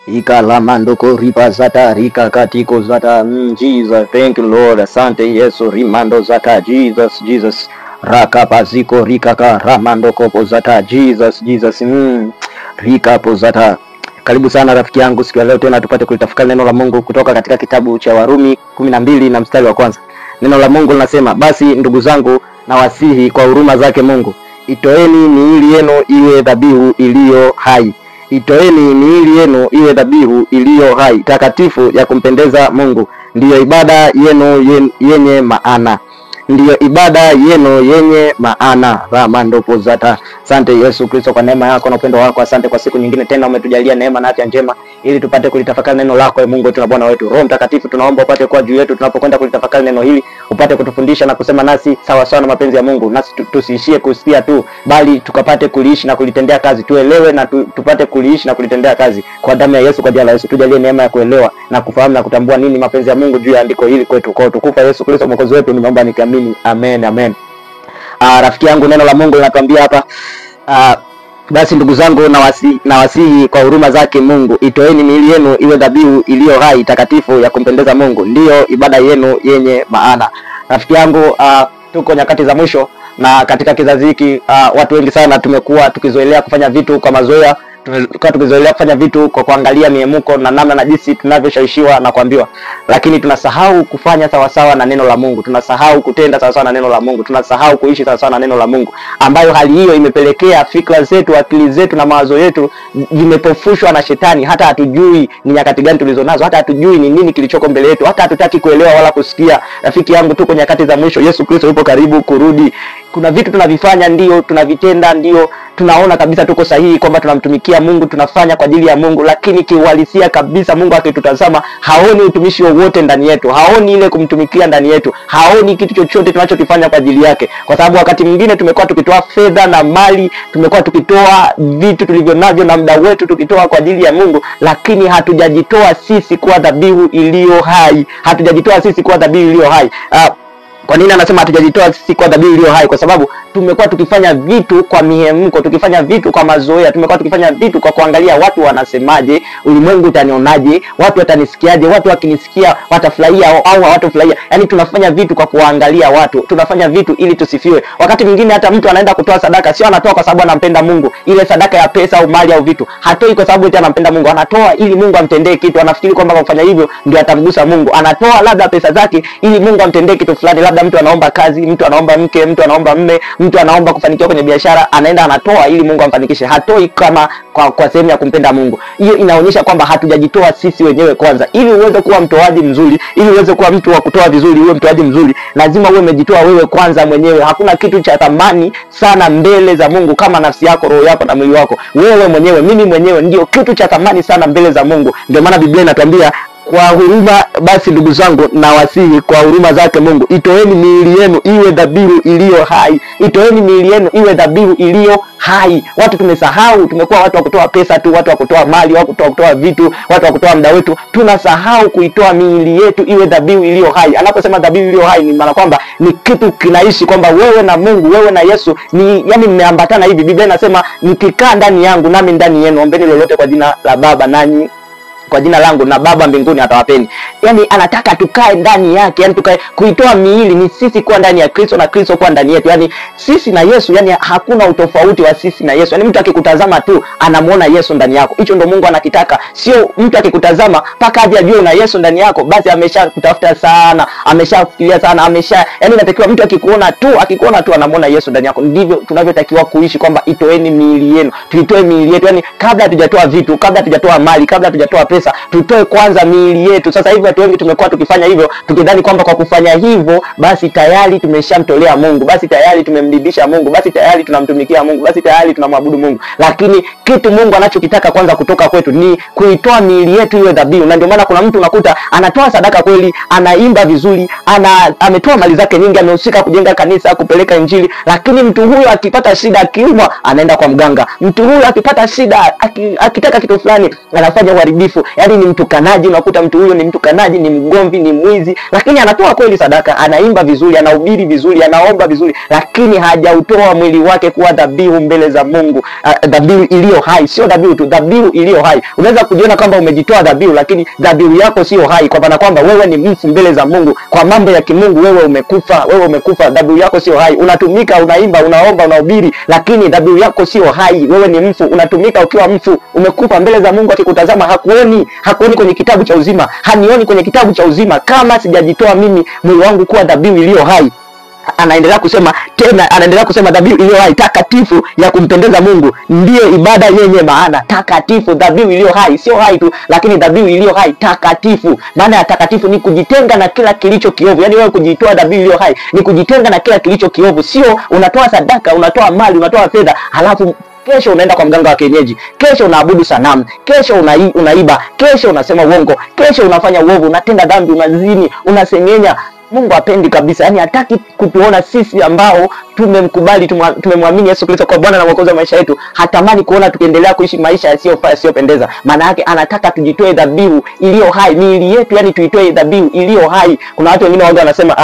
Ikalamandoko ripa zata rika katiko zata. Jesus, thank you Lord. Asante Yesu rimando zata. Jesus. Raka paziko rikaka ramandoko pozata. Jesus. Rika pozata. Karibu sana rafiki yangu, siku ya leo tena tupate kulitafakari neno la Mungu kutoka katika kitabu cha Warumi 12 na mstari wa kwanza. Neno la Mungu linasema, basi ndugu zangu na wasihi kwa huruma zake Mungu, itoeni miili yenu iwe dhabihu iliyo hai. Itoeni miili yenu iwe dhabihu iliyo hai, takatifu ya kumpendeza Mungu, ndiyo ibada yenu yenye maana. Ndiyo ibada yenu yenye maana. Ramando pozata. Asante Yesu Kristo kwa neema yako na upendo wako. Asante kwa siku nyingine tena umetujalia neema na afya njema ili tupate kulitafakari neno lako, e Mungu wetu na Bwana wetu. Roho Mtakatifu tunaomba upate kwa juu yetu tunapokwenda kulitafakari neno hili, upate kutufundisha na kusema nasi sawa sawa na mapenzi ya Mungu. Nasi tusiishie kusikia tu, bali tukapate kuliishi na kulitendea kazi. Tuelewe na tupate kuliishi na kulitendea kazi. Kwa damu ya Yesu, kwa jina la Yesu, tujalie neema ya kuelewa na kufahamu na kutambua nini mapenzi ya Mungu juu ya andiko hili kwetu. Kwa utukufu Yesu Kristo Mwokozi wetu nimeomba nikiamini. Amen. Rafiki yangu, neno la Mungu linatuambia hapa, basi ndugu zangu na wasihi kwa huruma zake Mungu, itoeni miili yenu iwe dhabihu iliyo hai, takatifu ya kumpendeza Mungu, ndiyo ibada yenu yenye maana. Rafiki yangu, tuko nyakati za mwisho, na katika kizazi hiki watu wengi sana tumekuwa tukizoelea kufanya vitu kwa mazoea. Tumekuwa tukizoelea kufanya vitu kwa kuangalia miemuko na namna na jinsi tunavyoshawishiwa na kuambiwa, lakini tunasahau kufanya sawa sawa na neno la Mungu. Tunasahau kutenda sawa sawa na neno la Mungu. Tunasahau kuishi sawa sawa na neno la Mungu, ambayo hali hiyo imepelekea fikra zetu, akili zetu na mawazo yetu vimepofushwa na shetani. Hata hatujui ni nyakati gani tulizonazo, hata hatujui ni nini kilichoko mbele yetu, hata hatutaki kuelewa wala kusikia. Rafiki yangu, tuko nyakati za mwisho. Yesu Kristo yupo karibu kurudi. Kuna vitu tunavifanya, ndio tunavitenda, ndio tunaona kabisa tuko sahihi kwamba tunamtumikia Mungu, tunafanya kwa ajili ya Mungu, lakini kiuhalisia kabisa Mungu akitutazama haoni utumishi wowote ndani yetu, haoni ile kumtumikia ndani yetu, haoni kitu chochote tunachokifanya kwa ajili yake. Kwa sababu wakati mwingine tumekuwa tukitoa fedha na mali, tumekuwa tukitoa vitu tulivyo navyo na muda wetu tukitoa kwa ajili ya Mungu, lakini hatujajitoa sisi kuwa dhabihu iliyo hai. Hatujajitoa sisi kuwa dhabihu iliyo hai. Kwa nini anasema hatujajitoa sisi kwa dhabihu iliyo hai? Kwa sababu tumekuwa tukifanya vitu kwa mihemko, tukifanya vitu kwa mazoea, tumekuwa tukifanya vitu kwa kuangalia watu wanasemaje, ulimwengu utanionaje, watu watanisikiaje, watu wakinisikia watafurahia au hawatafurahia. Yaani tunafanya vitu kwa kuangalia watu, tunafanya vitu ili tusifiwe. Wakati mwingine hata mtu anaenda kutoa sadaka, sio anatoa kwa sababu anampenda Mungu. Ile sadaka ya pesa au mali au vitu, hatoi kwa sababu eti anampenda Mungu. Anatoa ili Mungu amtendee kitu. Anafikiri kwamba kwa kufanya hivyo ndio atamgusa Mungu. Anatoa labda pesa zake ili Mungu amtendee kitu fulani. Labda mtu anaomba kazi, mtu anaomba mke, mtu anaomba mme, mtu anaomba kufanikiwa kwenye biashara, anaenda anatoa ili Mungu amfanikishe. Hatoi kama kwa sehemu ya kumpenda Mungu. Hiyo inaonyesha kwamba hatujajitoa sisi wenyewe kwanza. Ili uweze kuwa mtoaji mzuri, ili uweze kuwa mtu wa kutoa vizuri, uwe mtoaji mzuri, lazima uwe umejitoa wewe kwanza mwenyewe. Hakuna kitu cha thamani sana mbele za Mungu kama nafsi yako, roho yako na mwili wako. Wewe mwenyewe, mimi mwenyewe ndio kitu cha thamani sana mbele za Mungu. Ndio maana Biblia inatuambia, kwa huruma basi ndugu zangu na wasihi kwa huruma zake Mungu, itoeni miili yenu iwe dhabihu iliyo hai. Itoeni miili yenu iwe dhabihu iliyo hai. Watu tumesahau, tumekuwa watu wa kutoa pesa tu, watu wa kutoa mali, watu wa kutoa vitu, watu wa kutoa muda wetu. Tunasahau kuitoa miili yetu iwe dhabihu iliyo hai. Anaposema dhabihu iliyo hai, ni maana kwamba ni kitu kinaishi, kwamba wewe na Mungu, wewe na Yesu ni yani mmeambatana hivi. Biblia inasema, mkikaa ndani yangu nami ndani yenu, ombeni lolote kwa jina la Baba, nanyi kwa jina langu na Baba mbinguni atawapeni. Yani anataka tukae ndani yake, yani tukae. Kuitoa miili ni sisi kuwa ndani ya Kristo na Kristo kuwa ndani yetu. Yani sisi na Yesu, yani hakuna utofauti wa sisi na Yesu. Yani mtu akikutazama tu anamuona Yesu ndani yako. Hicho ndo Mungu anakitaka. Sio mtu akikutazama paka aje ajue una Yesu ndani yako, basi ameshakutafuta sana, ameshafikiria sana, yani inatakiwa mtu akikuona tu anamuona Yesu ndani yako. Ndivyo tunavyotakiwa kuishi, kwamba itoeni miili yenu. Tuitoe miili yetu, yani kabla hatujatoa vitu, kabla hatujatoa mali, kabla hatujatoa pesa, tutoe kwanza miili yetu. Sasa hivi watu wengi tumekuwa tukifanya hivyo, tukidhani kwamba kwa kufanya hivyo basi tayari tumeshamtolea Mungu, basi tayari tumemridhisha Mungu, basi tayari tunamtumikia Mungu, basi tayari tunamwabudu Mungu. Lakini kitu Mungu anachokitaka kwanza kutoka kwetu ni kuitoa miili yetu iwe dhabihu. Na ndio maana kuna mtu unakuta anatoa sadaka kweli, anaimba vizuri, ametoa mali zake nyingi, amehusika kujenga kanisa, kupeleka injili, lakini mtu huyo akipata shida, akiumwa, anaenda kwa mganga. Mtu huyo akipata shida, akitaka kitu fulani, anafanya uharibifu. yani ni mtukanaji, unakuta mtu huyo ni mtukanaji, ni mgomvi, ni mwizi, lakini anatoa kweli sadaka, anaimba vizuri, anahubiri vizuri, anaomba vizuri, lakini hajautoa mwili wake kuwa dhabihu mbele za Mungu, dhabihu iliyo hai. Sio dhabihu tu, dhabihu iliyo hai. Unaweza kujiona kwamba umejitoa dhabihu, lakini dhabihu yako sio hai, kwa maana kwamba wewe ni mfu mbele za Mungu. Kwa mambo ya kimungu wewe umekufa, dhabihu yako sio hai. Unatumika, unaimba, unaomba, unahubiri, lakini dhabihu yako sio hai, wewe ni mfu, unatumika ukiwa mfu, umekufa mbele za Mungu. Akikutazama hakuoni kwenye kitabu cha uzima, hanioni kwenye kitabu cha uzima kama sijajitoa mimi mwili wangu kuwa dhabihu iliyo hai. Anaendelea kusema dhabihu iliyo hai takatifu ya kumpendeza Mungu ndiyo ibada yenye maana. Takatifu, dhabihu iliyo hai, sio hai tu, lakini dhabihu iliyo hai takatifu. Maana ya takatifu ni kujitenga na kila kilicho kiovu. Yani wewe kujitoa dhabihu iliyo hai ni kujitenga na kila kilicho kiovu. Sio unatoa sadaka, unatoa mali, unatoa fedha, halafu kesho unaenda kwa mganga wa kienyeji, kesho unaabudu sanamu, kesho unaiba, kesho unasema uongo, kesho unafanya uovu, unatenda dhambi, unazini, unasengenya. Mungu hapendi kabisa. Yani hataki kutuona sisi ambao tumemkubali, tumemwamini Yesu Kristo kwa Bwana na Mwokozi wa maisha yetu. Hatamani kuona tukiendelea kuishi maisha yasiyofaa, yasiyopendeza. Maana yake anataka tujitoe dhabihu iliyo hai, miili yetu yani tuitoe dhabihu iliyo hai. Kuna watu wengine wanasema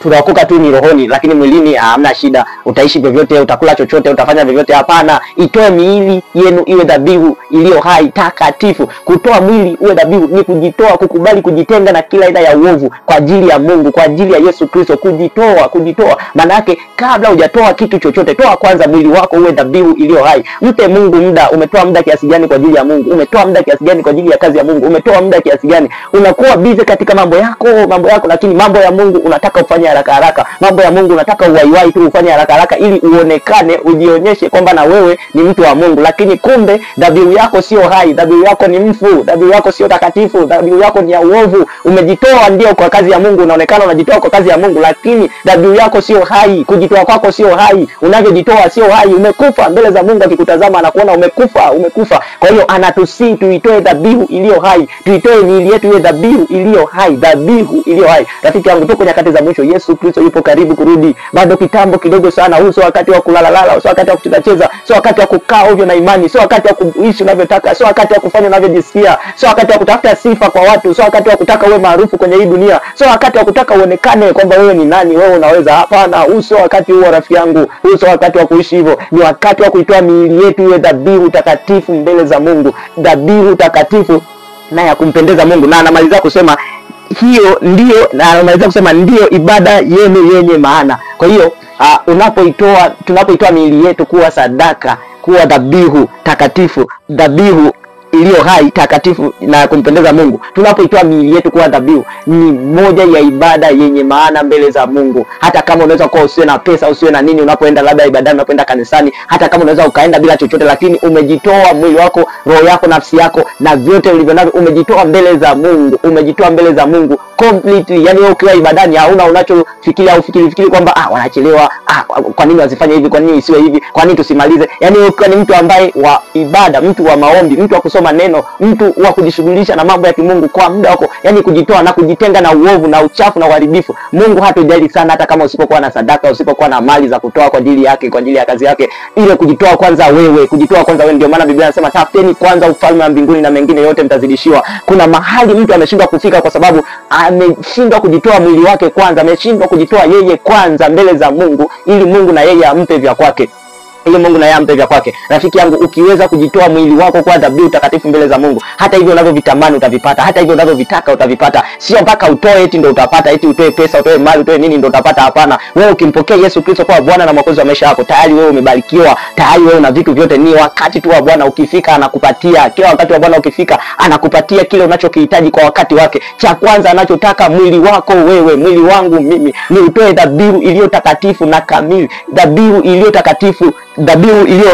tunaokoka tu ni rohoni, lakini mwilini hamna shida, utaishi vyovyote, utakula chochote, utafanya vyovyote. Hapana, itoe miili yenu iwe dhabihu iliyo hai takatifu. Kutoa mwili uwe dhabihu ni kujitoa, kukubali kujitenga na kila aina ya uovu kwa ajili ya Mungu, kwa ajili ya Yesu Kristo. Kujitoa. Maana yake kabla hujatoa kitu chochote, toa kwanza mwili wako uwe dhabihu iliyo hai. Mpe Mungu muda. Umetoa muda kiasi gani kwa ajili ya Mungu? Umetoa muda kiasi gani kwa ajili ya kazi ya Mungu? Umetoa muda kiasi gani? Unakuwa busy katika mambo yako, lakini mambo ya Mungu unataka ufanye haraka. Mambo ya Mungu unataka uwaiwai tu ufanye haraka ili uonekane, ujionyeshe kwamba na wewe ni mtu wa Mungu, lakini kumbe dhabihu yako sio hai, dhabihu yako ni mfu, dhabihu yako sio takatifu, dhabihu yako ni ya uovu. Umejitoa ndio kwa kazi ya Mungu, unaonekana unajitoa kwa kazi ya Mungu, lakini dhabihu yako sio hai, kujitoa kwako sio hai, unavyojitoa sio hai, umekufa mbele za Mungu. Akikutazama anakuona umekufa. Kwa hiyo anatusi tuitoe dhabihu iliyo hai, tuitoe miili yetu iwe dhabihu iliyo hai, dhabihu iliyo hai. Rafiki yangu, tuko nyakati za mwisho. Yesu Kristo yupo karibu kurudi, bado kitambo kidogo sana. Huu sio wakati wa kulala, sio wakati wa kucheza, sio wakati wa kukaa ovyo na imani, sio wakati wa kuishi unavyotaka, sio wakati wa kufanya unavyojisikia, sio wakati wa kutafuta sifa kwa watu, sio wakati wa kutaka uwe maarufu kwenye hii dunia, sio wakati wa kutaka uonekane kwamba wewe ni nani, wewe unaweza. Hapana, huu sio wakati huo rafiki yangu, huu sio wakati wa kuishi hivyo. Ni wakati wa kuitoa miili yetu iwe dhabihu takatifu mbele za Mungu, dhabihu takatifu na ya kumpendeza Mungu. Na anamaliza kusema ndio ibada yenu yenye maana. Kwa hiyo tunapoitoa miili yetu kuwa sadaka, kuwa dhabihu takatifu, dhabihu iliyo hai takatifu na kumpendeza Mungu, tunapoitoa miili yetu kuwa dhabihu, ni moja ya ibada yenye maana mbele za Mungu. Hata kama unaweza kuwa usiwe na pesa, usiwe na nini, unapoenda labda ibadani, unapoenda kanisani, hata kama unaweza ukaenda bila chochote, lakini umejitoa mwili wako, roho yako, nafsi yako na vyote ulivyo navyo, umejitoa mbele za Mungu, completely. Yani wewe ukiwa ibadani hauna unachofikiria au fikiri kwamba wanachelewa, kwa nini wasifanye hivi, kwa nini isiwe hivi, kwa nini tusimalize. Yani wewe ukiwa ni mtu ambaye wa ibada, mtu wa maombi, mtu wa kusoma neno, mtu wa kujishughulisha na mambo ya kimungu kwa muda wako, yani kujitoa na kujitenga na uovu na uchafu na uharibifu. Mungu hatojali sana hata kama usipokuwa na sadaka, usipokuwa na mali za kutoa kwa ajili yake, kwa ajili ya kazi yake. Ile kujitoa kwanza wewe, ndio maana Biblia inasema tafuteni kwanza ufalme wa mbinguni na mengine yote mtazidishiwa. Kuna mahali mtu ameshindwa kufika kwa sababu ameshindwa kujitoa mwili wake kwanza, ameshindwa kujitoa yeye kwanza mbele za Mungu, ili Mungu na yeye ampe vya kwake. Rafiki yangu, ukiweza kujitoa mwili wako kwa dhabihu takatifu mbele za Mungu, hata hivyo unavyovitamani utavipata, hata hivyo unavyovitaka utavipata. Sio mpaka utoe eti ndio utapata, eti utoe pesa, utoe mali, utoe nini ndio utapata. Hapana, wewe ukimpokea Yesu Kristo kwa Bwana na Mwokozi wa maisha yako, tayari wewe umebarikiwa, tayari wewe una vitu vyote. Ni wakati tu wa Bwana ukifika anakupatia. Kila wakati wa Bwana ukifika anakupatia kile unachokihitaji kwa wakati wake. Cha kwanza anachotaka mwili wako wewe, mwili wangu mimi, ni utoe dhabihu iliyo takatifu na kamili, dhabihu iliyo takatifu, dhabihu iliyo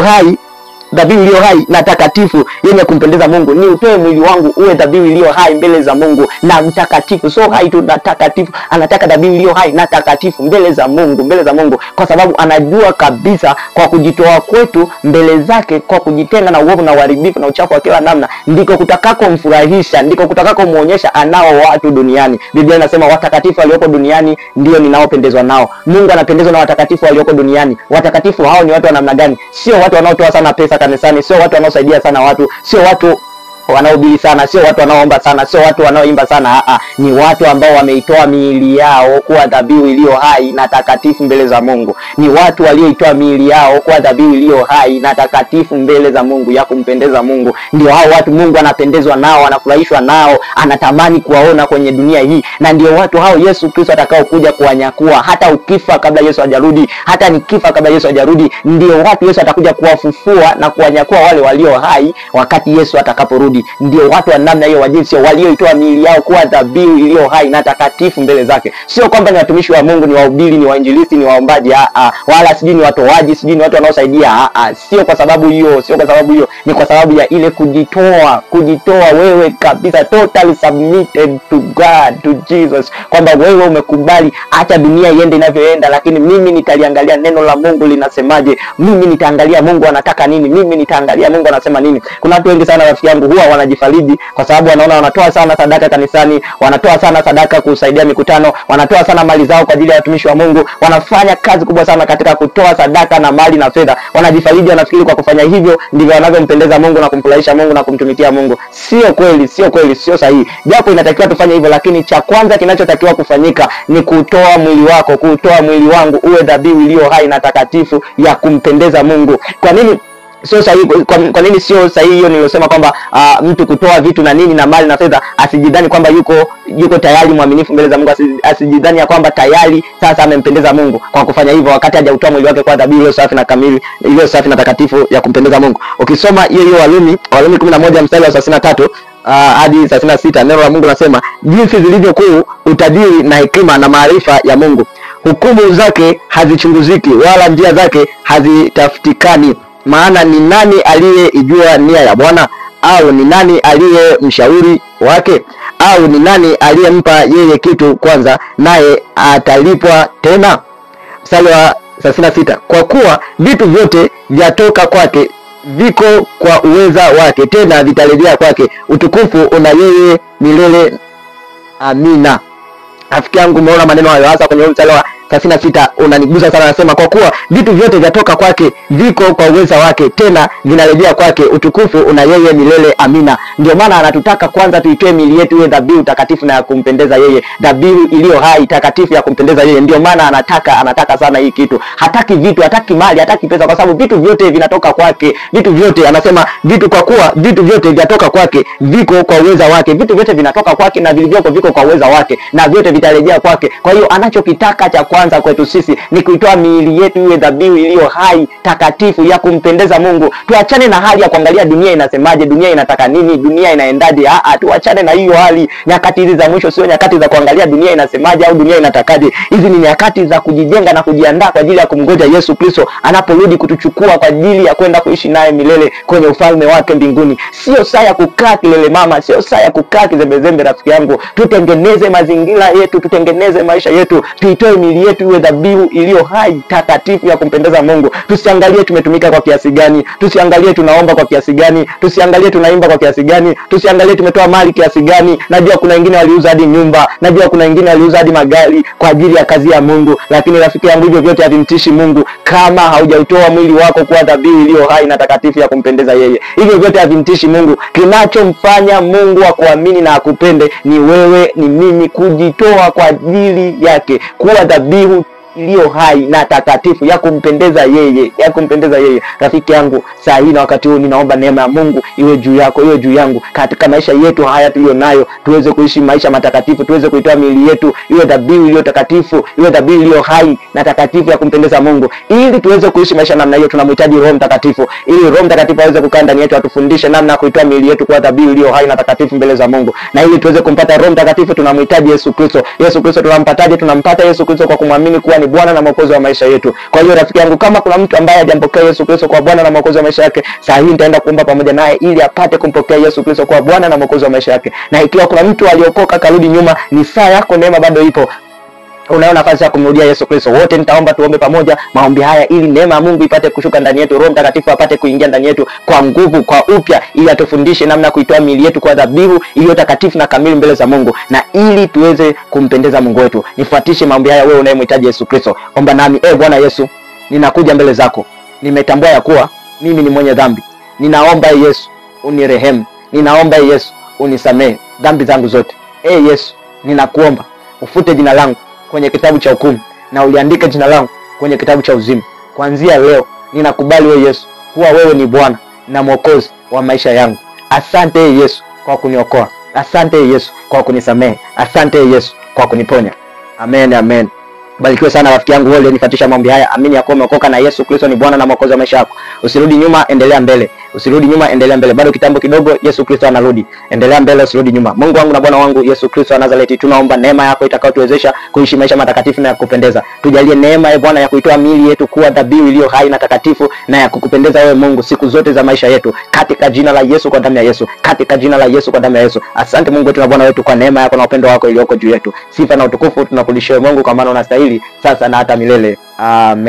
hai na takatifu yenye kumpendeza Mungu. Ni utoe mwili wangu uwe dhabihu iliyo hai mbele za Mungu na mtakatifu. So hai tu na takatifu, anataka dhabihu iliyo hai na takatifu mbele za Mungu, kwa sababu anajua kabisa kwa kujitoa kwetu mbele zake, kwa kujitenga na uovu na uharibifu na uchafu wa kila namna, ndiko kutakako mfurahisha, ndiko kutakako muonyesha anao watu duniani. Biblia inasema watakatifu walioko duniani ndio ninaopendezwa nao. Mungu anapendezwa na watakatifu walioko duniani. Watakatifu hao ni watu wa namna gani? Sio watu wanaotoa sana pesa kanisani, sio watu wanaosaidia sana watu, sio watu wanaohubiri sana, sio watu wanaoomba sana, sio watu wanaoimba sana. Ni watu ambao wameitoa miili yao kuwa dhabihu iliyo hai na takatifu mbele za Mungu. Ni watu walioitoa miili yao kuwa dhabihu iliyo hai na takatifu mbele za Mungu, ya kumpendeza Mungu. Ndio hao watu Mungu anapendezwa nao, anafurahishwa nao, anatamani kuwaona kwenye dunia hii. Na ndio watu hao Yesu Kristo atakao kuja kuwanyakua. Hata ukifa kabla Yesu hajarudi, hata nikifa kabla Yesu hajarudi, ndio watu Yesu atakuja kuwafufua na kuwanyakua wale walio hai wakati Yesu atakaporudi. Ndio watu wa namna hiyo, wa jinsi walioitoa miili yao kuwa dhabihu iliyo hai na takatifu mbele zake. Sio kwamba ni watumishi wa Mungu, ni wahubiri, ni wainjilisti, ni waombaji, wala sijui ni watoaji, sijui ni watu wanaosaidia. Sio kwa sababu hiyo, sio kwa sababu hiyo. Ni kwa sababu ya ile kujitoa wewe kabisa, totally submitted to God, to Jesus, kwamba wewe umekubali acha dunia iende inavyoenda, lakini mimi nitaliangalia neno la Mungu linasemaje, mimi nitaangalia Mungu anataka nini, mimi nitaangalia Mungu anasema nini. Kuna watu wengi sana rafiki yangu huwa wanajifariji kwa sababu wanaona wanatoa sana sadaka kanisani, wanatoa sana sadaka kusaidia mikutano, wanatoa sana mali zao kwa ajili ya watumishi wa Mungu, wanafanya kazi kubwa sana katika kutoa sadaka na mali na fedha. Wanajifariji, wanafikiri kwa kufanya hivyo ndivyo wanavyompendeza Mungu na kumfurahisha Mungu na kumtumikia Mungu. Sio kweli, sio kweli, sio sahihi. Japo inatakiwa tufanye hivyo, lakini cha kwanza kinachotakiwa kufanyika ni kutoa mwili wako, kutoa mwili wangu uwe dhabihu iliyo hai na takatifu ya kumpendeza Mungu. Kwa nini sio sahihi? Kwa nini sio sahihi hiyo nilosema kwamba mtu kutoa vitu na nini na mali na fedha, asijidhani kwamba yuko tayari mwaminifu mbele za Mungu, asijidhani ya kwamba tayari sasa amempendeza Mungu kwa kufanya hivyo wakati hajautoa mwili wake kwa dhabihu iliyo safi na kamili, iliyo safi na takatifu ya kumpendeza Mungu. Ukisoma hiyo Warumi 11 mstari wa 33 hadi 36, neno la Mungu nasema, jinsi zilivyo kuu utajiri na hekima na maarifa ya Mungu, hukumu zake hazichunguziki wala njia zake hazitafutikani. Maana ni nani aliyeijua nia ya Bwana? Au ni nani aliye mshauri wake? Au ni nani aliyempa yeye kitu kwanza, naye atalipwa tena? Mstari wa 36, kwa kuwa vitu vyote vyatoka kwake, viko kwa uweza wake, tena vitarejea kwake. Utukufu una yeye milele. Amina. Rafiki yangu, umeona maneno hayo hasa kwenye mstari wa 36 unanigusa sana. Anasema kwa kuwa vitu vyote vyatoka kwake, viko kwa uweza wake, tena vinarejea kwake. Utukufu una yeye milele. Amina. Ndio maana anatutaka kwanza tuitoe miili yetu iwe dhabihu takatifu na ya kumpendeza yeye, dhabihu iliyo hai takatifu ya kumpendeza yeye. Ndio maana anataka sana hii kitu. Hataki vitu, hataki mali, hataki pesa, kwa sababu vitu vyote vinatoka kwake. Vitu vyote, anasema vitu, kwa kuwa vitu vyote vyatoka kwake, viko kwa uweza wake. Vitu vyote vinatoka kwake na vilivyoko viko kwa uweza wake, na vyote vitarejea kwake. Kwa hiyo anachokitaka cha kwanza kwetu sisi ni kuitoa miili yetu iwe dhabihu iliyo hai takatifu ya kumpendeza Mungu. Tuachane na hali ya kuangalia dunia inasemaje, dunia inataka nini, dunia inaendaje. Tuachane na hiyo hali. Nyakati hizi za mwisho sio nyakati za kuangalia dunia inasemaje au dunia inatakaje. Hizi ni nyakati za kujijenga na kujiandaa kwa ajili ya kumngoja Yesu Kristo anaporudi kutuchukua kwa ajili ya kwenda kuishi naye milele kwenye ufalme wake mbinguni. Sio saa ya kukaa kilele mama, sio saa ya kukaa kizembezembe rafiki yangu. Tutengeneze mazingira yetu, tutengeneze maisha yetu, tuitoe miili yetu iwe dhabihu iliyo hai takatifu ya kumpendeza Mungu. Tusiangalie tumetumika kwa kiasi gani, tusiangalie tunaomba kwa kiasi gani, tusiangalie tunaimba kwa kiasi gani, tusiangalie tumetoa mali kiasi gani. Najua kuna wengine waliuza hadi nyumba, najua kuna wengine waliuza hadi magari kwa ajili ya kazi ya Mungu, lakini rafiki yangu, hivyo vyote havimtishi Mungu kama haujautoa mwili wako kuwa dhabihu iliyo hai na takatifu ya kumpendeza yeye. Hivyo vyote havimtishi Mungu. Kinachomfanya Mungu akuamini na akupende ni wewe, ni mimi kujitoa kwa ajili yake, kuwa dhabihu iliyo hai na takatifu ya kumpendeza yeye, ya kumpendeza yeye. Rafiki yangu, saa hii na wakati huu ninaomba neema ya Mungu iwe juu yako, iwe juu yangu katika maisha yetu haya tulionayo, tuweze kuishi maisha matakatifu, tuweze kuitoa miili yetu iwe dhabihu iliyo takatifu, iwe dhabihu iliyo hai na takatifu ya kumpendeza Mungu. Ili tuweze kuishi maisha namna hiyo, tunamhitaji Roho Mtakatifu, ili Roho Mtakatifu aweze kukaa ndani yetu, atufundishe namna ya kuitoa miili yetu kuwa dhabihu iliyo hai na takatifu mbele za Mungu. Na ili tuweze kumpata Roho Mtakatifu, tunamhitaji Yesu Kristo. Yesu Kristo tunampataje? Tunampata Yesu Kristo kwa kumwamini kuwa ni Bwana na Mwokozi wa maisha yetu. Kwa hiyo rafiki yangu, kama kuna mtu ambaye hajampokea Yesu Kristo kwa Bwana na Mwokozi wa maisha yake, saa hii nitaenda kuomba pamoja naye ili apate kumpokea Yesu Kristo kwa Bwana na Mwokozi wa maisha yake. Na ikiwa kuna mtu aliokoka karudi nyuma, ni saa yako, neema bado ipo. Unayo nafasi ya kumrudia Yesu Kristo. Wote nitaomba tuombe pamoja maombi haya ili neema ya Mungu ipate kushuka ndani yetu, Roho Mtakatifu apate kuingia ndani yetu kwa nguvu, kwa upya, ili atufundishe namna kuitoa miili yetu kwa dhabihu iliyo takatifu na kamili mbele za Mungu, na ili tuweze kumpendeza Mungu wetu. Nifuatishe maombi haya wewe unayemhitaji Yesu Kristo. Omba nami. Bwana Yesu, ninakuja mbele zako. Nimetambua ya kuwa mimi ni mwenye dhambi. Ninaomba Yesu unirehemu. ninaomba Yesu unisamehe dhambi zangu zote. Yesu, ninakuomba ufute jina langu kwenye kitabu cha hukumu na uliandike jina langu kwenye kitabu cha uzima. Kuanzia leo ninakubali wewe Yesu kuwa wewe ni Bwana na Mwokozi wa maisha yangu. Asante Yesu kwa kuniokoa. Asante Yesu kwa kunisamehe. Asante Yesu kwa kuniponya. Amen, amen. Barikiwe sana rafiki yangu wewe nifatisha maombi haya. Amini ya kuwa umeokoka na Yesu Kristo ni Bwana na Mwokozi wa maisha yako. Usirudi nyuma, endelea mbele. Usirudi nyuma, endelea mbele. Bado kitambo kidogo Yesu Kristo anarudi. Endelea mbele, usirudi nyuma. Mungu wangu na Bwana wangu Yesu Kristo wa Nazareti, tunaomba neema yako itakayotuwezesha kuishi maisha matakatifu na ya kupendeza. Tujalie neema ya Bwana ya kuitoa miili yetu kuwa dhabihu iliyo hai na takatifu na ya kukupendeza wewe Mungu siku zote za maisha yetu. Katika jina la Yesu, kwa damu ya Yesu. Katika jina la Yesu, kwa damu ya Yesu. Asante Mungu wetu na Bwana wetu kwa neema yako na upendo wako iliyoko juu yetu. Sifa na utukufu tunakurudishia Mungu kwa maana unastahili sasa na hata milele. Amen.